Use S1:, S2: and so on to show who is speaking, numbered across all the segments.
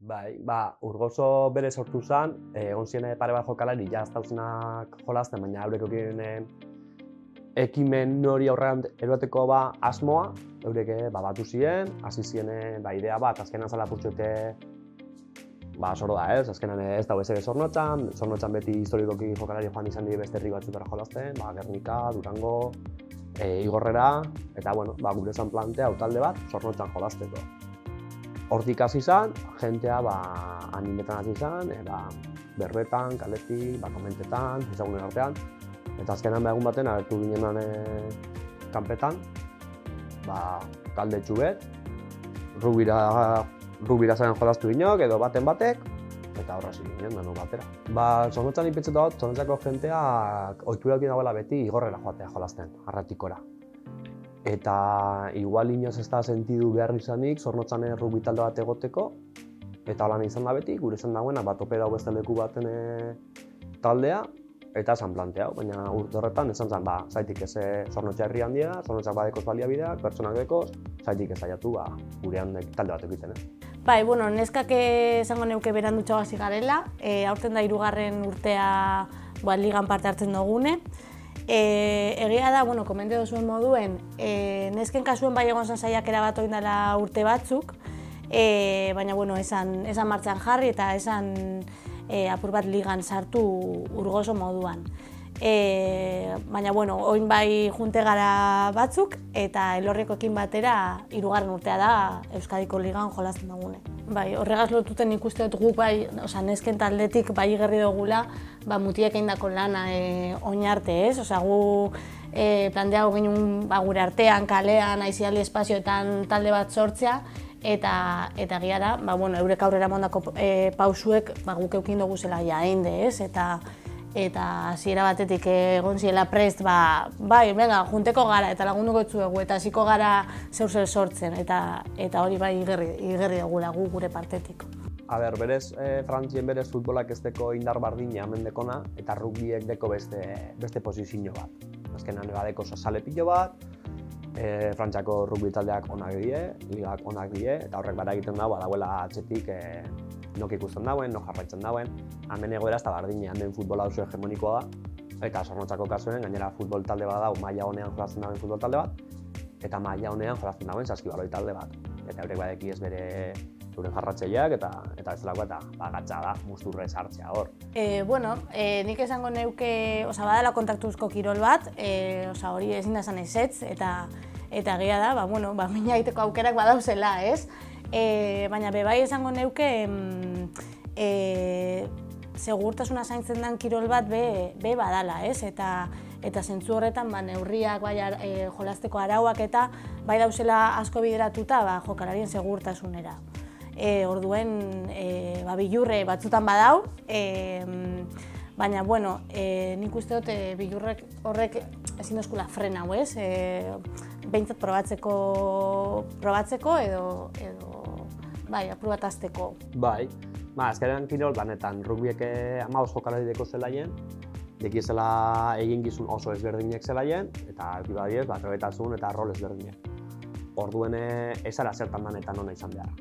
S1: Bai, Urgoso bere sortu zen, egon ziren pare bat jokalari ja ez dauzenak jolasten, baina eurek eukin ekimen hori aurrean eroateko asmoa, eurek batu ziren, hasi ziren idea bat, azkenan zela purtxote soro da ez, azkenan ez dago ezer Zornotzan beti historikoki jokalari joan izan dira beste herri batzutara jolasten, Gernika, Durango, Igorrera, eta gure zen plantea talde bat Zornotzan jolasteko. Hortik hasi izan, jentea animetan hasi izan, berbetan, kaletik, komentetan, ezagunen artean, eta azkenan egun baten agertu ginenan kanpetan, talde txubet, rugbira zaren jolastu ginok, edo baten batek, eta horra hasi ginen, dano batera. Zornotzan ipetxetu dut, Zornotzako jenteak ohitura eduki dagoela beti Igorrera joatea jolasten, Arratikora. Eta igual inoz ez da sentidu behar izanik Zornotzan rugby talde bat egoteko, eta holan izan da beti, gure izan dagoena, tope dago beste leku baten taldea, eta esan planteau, baina urte horretan esan zen, zaitik ez Zornotza herri handia, Zornotzak badekoz baliabideak, pertsonak dekoz, zaitik ez saiatu gurean talde bat egiten.
S2: Bai, neskak esango neuke berandutxo hasi garela, aurten da 3. urtea ligan parte hartzen dugune. Egia da, komente duzuen moduen, nesken kasuen bai egon zen saiakera bat oindala urte batzuk, baina esan martxan jarri eta esan apur bat ligan sartu Urgoso moduan. Baina, oin bai junte gara batzuk eta Elorrikoekin batera 3. urtea da Euskadiko ligan jolasten dugune. Bai, horregaz lotuten ikuste dut guk nesken taldetik bai igerri dugula mutiek eindako lana oinarte, ez? Gu planteago ginen gure artean, kalean, aizialdi espazioetan talde bat sortzea, eta egia da, eurek aurrera mondako pausuek guk eukin dugu zela jainde, ez? Eta hasiera batetik egon ziela prest, junteko gara eta lagunduko etzuegu eta hasiko gara zeur sortzen, eta hori bai igerri dugula gu gure partetik.
S1: Berez, Frantzien berez futbolak ez deko indar bardina hemen dekona, eta rugbiek deko beste posizio bat. Azkenan badeko sale pilo bat, Frantziako rugbi taldeak onak die, ligak onak die, eta horrek bara egiten dago, badagoela atzetik nok ikusten dauen, nok jarraitzen dauen. Hemen egoera ez da bardina, hemen futbola oso hegemonikoa da, eta Zornotzako kasuen, gainera futbol talde bat dago, maila honean jolasten dauen futbol talde bat, eta maila honean jolasten dauen saskibaloi talde bat. Eta eurek badeki ez bere euren jarratzeiak, eta ez delako eta gatza da, musturre sartzea hor.
S2: Nik esango neuke, badala kontaktuzko kirol bat, hori ezin da esan ezetz, eta egia da, mina egiteko aukerak badauzela, ez? Baina bebai esango neuke segurtasuna zaintzen den kirol bat be badala, ez? Eta zentzu horretan neurriak, jolasteko arauak eta bai dauzela asko bideratuta jokalarien segurtasunera. Orduen bilurre batzutan badau, baina nik uste dut bilurrek horrek ezin dozkula frena, ez? Behintzat probatzeko edo apur bat azteko.
S1: Bai, azkenean kirol banetan rugbiek 15 jokalari deko zelaien, dekiezela egin gizun oso ezberdinek zelaien, eta badiez, trebetasun eta rol ezberdinek. Orduen ezara zertan danetan ona izan behar.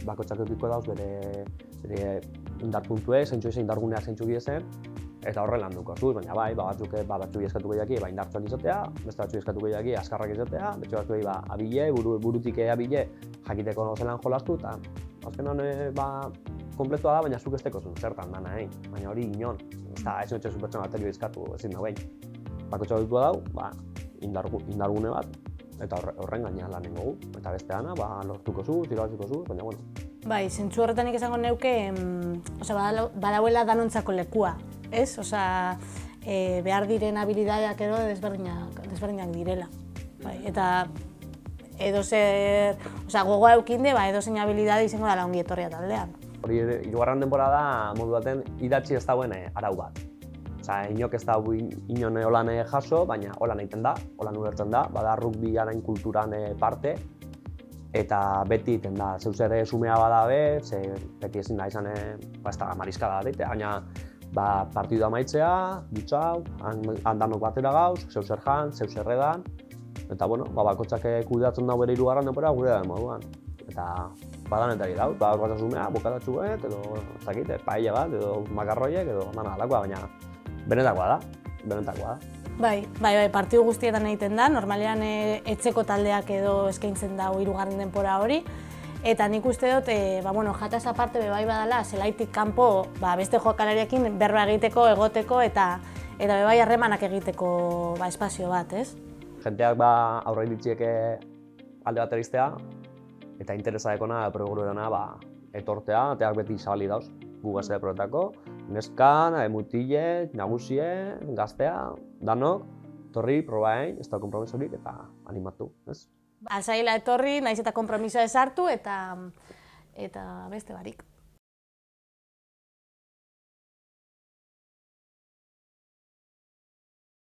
S1: Bakotxak eukiko dauz bere indar puntuek, zeintzu ezen indarguneak zeintzu biezen, eta horren lan duko zuz, baina batzuk eskatuko jaki indartsuak izatea, beste batzuk eskatuko jaki azkarrak izatea, beste batzuk abile, burutik abile jakiteko zelan jolastu, eta azkenan kompletua da, baina zuk esteko zuen zertan dana, baina hori inon, ez notxe zu pertsona baterio izkatu ezin da behin. Bakotxak eukiko dau, indargune bat, eta horren gainean lan ingogu, eta beste dana, lortuko zuz, irabaziko zuz, baina
S2: Bai, zentzu horretan esango neuke, badauela danontzako lekua, ez? Behar diren habilidadeak ero desberdinak direla. Eta edozer, gogoa eukinde, edozein habilidade izango dela ongi etorria taldean.
S1: Hori, 3. denborada modu baten idatzi ez dauen arau bat. Inok ez da inon holan jaso, baina holan egiten da, holan ulertzen da, bada rugbiaren kulturan parte, eta beti egiten da, zeu zer sumea badabe, beti ezin da izan, ez da mariskada bat egitea, baina partidu amaitzea, dutxau, handanok batera gauz, zeu zer jan, zeu zer edan, eta bakotxak kudeatzen da bere 3. denbora gure da moduan. Eta badanetari dauz, bat asumea, bokatatxu bat, edo, ez dakit, paella bat, edo makarroiek, edo dana alakoa, baina benetakoa da.
S2: Bai, partidu guztietan egiten da, normalean etxeko taldeak edo eskaintzen da hirugarren denbora hori. Eta nik uste dut, jataz aparte bai badala, zelaitik kanpo beste jokalariekin berba egiteko, egoteko eta bai harremanak egiteko espazio bat, ez?
S1: Jenteak aurre ditzieke alde bat eriztea, eta interesadekona, proguruena, etortea, ateak beti zabali dauz, gu gaztea proetako, neskan, mutile, nagusie, gaztea, danok, torri, probain, ez da kompromisorik eta animatu, ez?
S2: Alzaila etorri, naiz eta kompromisa ez hartu eta beste barik.